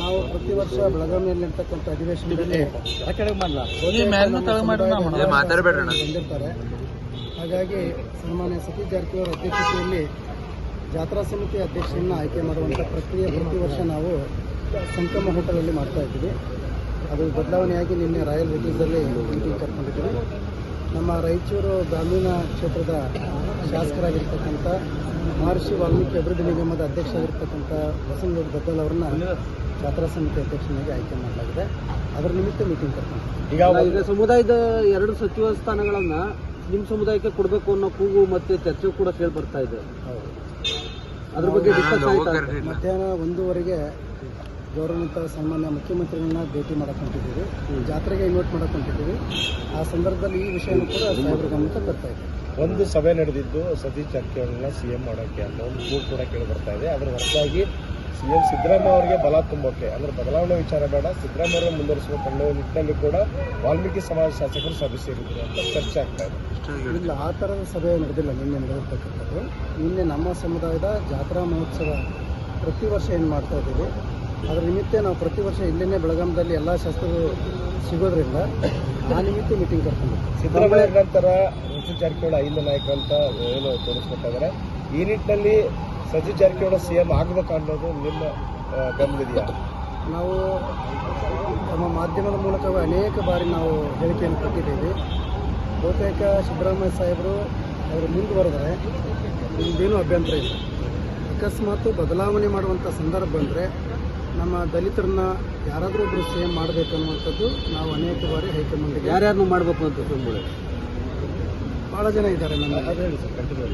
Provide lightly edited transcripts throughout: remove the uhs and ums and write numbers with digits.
ನಾವು ಪ್ರತಿ ವರ್ಷ ಬೆಳಗಾವಿಯಲ್ಲಿ ಇರ್ತಕ್ಕಂಥ ಅಧಿವೇಶನದಲ್ಲಿ ಬಂದಿರ್ತಾರೆ. ಹಾಗಾಗಿ ಸನ್ಮಾನ್ಯ ಸತೀಶ್ ಜಾರಕಿಹೊಳಿ ಅಧ್ಯಕ್ಷತೆಯಲ್ಲಿ ಜಾತ್ರಾ ಸಮಿತಿ ಅಧ್ಯಕ್ಷರನ್ನು ಆಯ್ಕೆ ಮಾಡುವಂಥ ಪ್ರಕ್ರಿಯೆ ಪ್ರತಿ ವರ್ಷ ನಾವು ಸಂಗಮ ಹೋಟೆಲಲ್ಲಿ ಮಾಡ್ತಾ ಇದ್ದೀವಿ. ಅದು ಬದಲಾವಣೆಯಾಗಿ ನಿನ್ನೆ ರಾಯಲ್ ರಿಟೀಸಲ್ಲಿ ಮೀಟಿಂಗ್ ಕರ್ಕೊಂಡಿದ್ದೀವಿ. ನಮ್ಮ ರಾಯಚೂರು ಗ್ರಾಮೀಣ ಕ್ಷೇತ್ರದ ಶಾಸಕರಾಗಿರ್ತಕ್ಕಂಥ ಮಹರ್ಷಿ ವಾಲ್ಮೀಕಿ ಅಭಿವೃದ್ಧಿ ನಿಗಮದ ಅಧ್ಯಕ್ಷರಾಗಿರ್ತಕ್ಕಂಥ ಬಸವನಗೌಡ ಗದ್ದಲ್ ಅವರನ್ನ ಜಾತ್ರಾ ಸಮಿತಿ ಅಧ್ಯಕ್ಷನಾಗಿ ಆಯ್ಕೆ ಮಾಡಲಾಗಿದೆ. ಅದರ ನಿಮಿತ್ತ ಮೀಟಿಂಗ್ ಕರ್ಕೊಂಡು ಈಗ ಸಮುದಾಯದ 2 ಸಚಿವ ಸ್ಥಾನಗಳನ್ನು ನಿಮ್ಮ ಸಮುದಾಯಕ್ಕೆ ಕೊಡಬೇಕು ಅನ್ನೋ ಕೂಗು ಮತ್ತೆ ಚರ್ಚೆ ಕೂಡ ಕೇಳಿ ಬರ್ತಾ ಇದೆ. ಅದ್ರ ಬಗ್ಗೆ ಮಧ್ಯಾಹ್ನ 1:15ಗೆ ಗೌರವಾನ್ವಿತ ಸನ್ಮಾನ್ಯ ಮುಖ್ಯಮಂತ್ರಿಗಳನ್ನ ಭೇಟಿ ಮಾಡಕ್ಕೆ ಹೊಂಟಿದ್ದೀವಿ. ಜಾತ್ರೆಗೆ ಇನ್ವೈಟ್ ಮಾಡಕ್ಕೆ ಹೊಂಟಿದ್ದೀವಿ. ಆ ಸಂದರ್ಭದಲ್ಲಿ ಈ ವಿಷಯನೂ ಕೂಡ ಸಾಹೇಬ್ರ ಗಮನಕ್ಕೆ ಬರ್ತಾ ಇದೆ. ಒಂದು ಸಭೆ ನಡೆದಿದ್ದು ಸತೀಶ್ ಜಾರಕಿಹೊಳಿನ ಸಿಎಂ ಮಾಡೋಕ್ಕೆ ಅಂತ ಒಂದು ಕೂಗು ಕೂಡ ಕೇಳಿ ಬರ್ತಾ ಇದೆ. ಅದರ ಹೊರತಾಗಿ ಸಿಎಂ ಸಿದ್ದರಾಮಯ್ಯ ಅವರಿಗೆ ಬಲ ತುಂಬೋಕೆ ಅಂದ್ರೆ ಬದಲಾವಣೆ ವಿಚಾರ ಬೇಡ, ಸಿದ್ದರಾಮಯ್ಯ ಅವರನ್ನು ಮುಂದುವರಿಸಬೇಕು ಅನ್ನೋ ನಿಟ್ಟಿನಲ್ಲಿ ಕೂಡ ವಾಲ್ಮೀಕಿ ಸಮಾಜ ಶಾಸಕರು ಸಭೆ ಸೇರಿದ್ರು ಅಂತ ಚರ್ಚೆ ಆಗ್ತಾ ಇದೆ. ಇಲ್ಲ, ಆ ಥರದ ಸಭೆ ನಡೆದಿಲ್ಲ. ನಿನ್ನೆ ನಡೆದಿರ್ತಕ್ಕಂಥದ್ದು ನಿನ್ನೆ ನಮ್ಮ ಸಮುದಾಯದ ಜಾತ್ರಾ ಮಹೋತ್ಸವ ಪ್ರತಿ ವರ್ಷ ಏನು ಮಾಡ್ತಾ ಇದ್ದೀವಿ. ಅದರ ನಿಮಿತ್ತ ನಾವು ಪ್ರತಿ ವರ್ಷ ಇಲ್ಲೇನೇ ಬೆಳಗಾಮದಲ್ಲಿ ಎಲ್ಲ ಶಾಸಕರು ಸಿಗೋದ್ರಿಂದ ಆ ನಿಮಿತ್ತ ಮೀಟಿಂಗ್ ಕರ್ಕೊಂಡು ಸಿದ್ದರಾಮಯ್ಯ ನಂತರ ಸತೀಶ್ ಜಾರಕಿಹೊಳಿ 5ನೇ ನಾಯಕ ಅಂತ ಏನು ತೋರಿಸ್ಕೊತಾ ಇದ್ದಾರೆ. ಈ ನಿಟ್ಟಿನಲ್ಲಿ ಸತೀಶ್ ಜಾರಕಿಹೊಳಿ ಸಿಎಂ ಆಗಬೇಕು ಅನ್ನೋದು ನಿಮ್ಮ ಗಮನವಿದೆಯಾ? ನಾವು ನಮ್ಮ ಮಾಧ್ಯಮದ ಮೂಲಕ ಅನೇಕ ಬಾರಿ ನಾವು ಹೇಳಿಕೆಯನ್ನು ಕೊಟ್ಟಿದ್ದೀವಿ. ಬಹುತೇಕ ಸಿದ್ದರಾಮಯ್ಯ ಸಾಹೇಬರು ಅವರು ಮುಂದುವರೆದರೆ ನಿಮ್ಮದೇನೂ ಅಭ್ಯಂತರ ಇಲ್ಲ. ಅಕಸ್ಮಾತ್ ಬದಲಾವಣೆ ಮಾಡುವಂಥ ಸಂದರ್ಭ ಬಂದರೆ ನಮ್ಮ ದಲಿತರನ್ನ ಯಾರಾದರೂ ಒಬ್ಬರು ಸಿಎಂ ಮಾಡಬೇಕು ಅನ್ನುವಂಥದ್ದು ನಾವು ಅನೇಕ ಬಾರಿ ಹೈಕಮಾಂಡ್ಗೆ ಯಾರ್ಯಾರನ್ನು ಮಾಡಬೇಕು ಅಂತ ಭಾಳ ಜನ ಇದ್ದಾರೆ. ನನ್ನ ಅದು ಹೇಳಿ ಸರ್, ಕಂಟಿನ್ಯೂ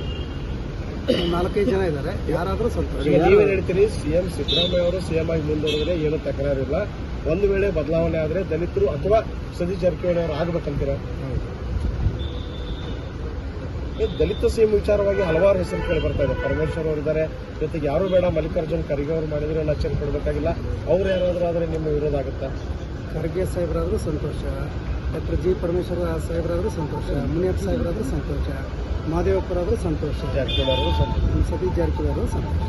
4-5 ಜನ ಇದ್ದಾರೆ. ಯಾರಾದರೂ ಸ್ವಲ್ಪ ನೀವೇನು ಹೇಳ್ತೀರಿ? ಸಿಎಂ ಸಿದ್ದರಾಮಯ್ಯ ಅವರು ಸಿಎಂ ಆಗಿ ಮುಂದುವರೆದ್ರೆ ಏನೂ ತಕರಾರಿಲ್ಲ. ಒಂದು ವೇಳೆ ಬದಲಾವಣೆ ಆದರೆ ದಲಿತರು ಅಥವಾ ಸತೀಶ್ ಜಾರಕಿಹೊಳಿ ಅವರು ಆಗಬೇಕಂತೀರ? ದಲಿತ ಸಿಎಂ ವಿಚಾರವಾಗಿ ಹಲವಾರು ಹೆಸರು ಕೇಳಿ ಬರ್ತಾ ಇದೆ. ಪರಮೇಶ್ವರ್ ಅವರಿದ್ದಾರೆ, ಜೊತೆಗೆ ಯಾರು ಬೇಡ ಮಲ್ಲಿಕಾರ್ಜುನ್ ಖರ್ಗೆ ಅವರು ಮಾಡಿದ್ರೆ ಲಕ್ಷಣ ಕೊಡಬೇಕಾಗಿಲ್ಲ. ಅವ್ರು ಯಾರಾದರೂ ಆದರೆ ನಿಮ್ಮ ವಿರೋಧ ಆಗುತ್ತಾ? ಖರ್ಗೆ ಸಾಹೇಬರಾದರೂ ಸಂತೋಷ, ಡಾಕ್ಟರ್ ಜಿ ಪರಮೇಶ್ವರ ಸಾಹೇಬರಾದರೂ ಸಂತೋಷ, ಮುನಿಯಪ್ಪ ಸಾಹೇಬರಾದರೂ ಸಂತೋಷ, ಮಹದೇವಪ್ಪರಾದರೂ ಸಂತೋಷ, ಜಾರಕಿಹೊಳಿ ಅವರು ಸಂತೋಷ, ಸತೀಶ್ ಜಾರಕಿಹೊಳಿ ಅವರು ಸಂತೋಷ.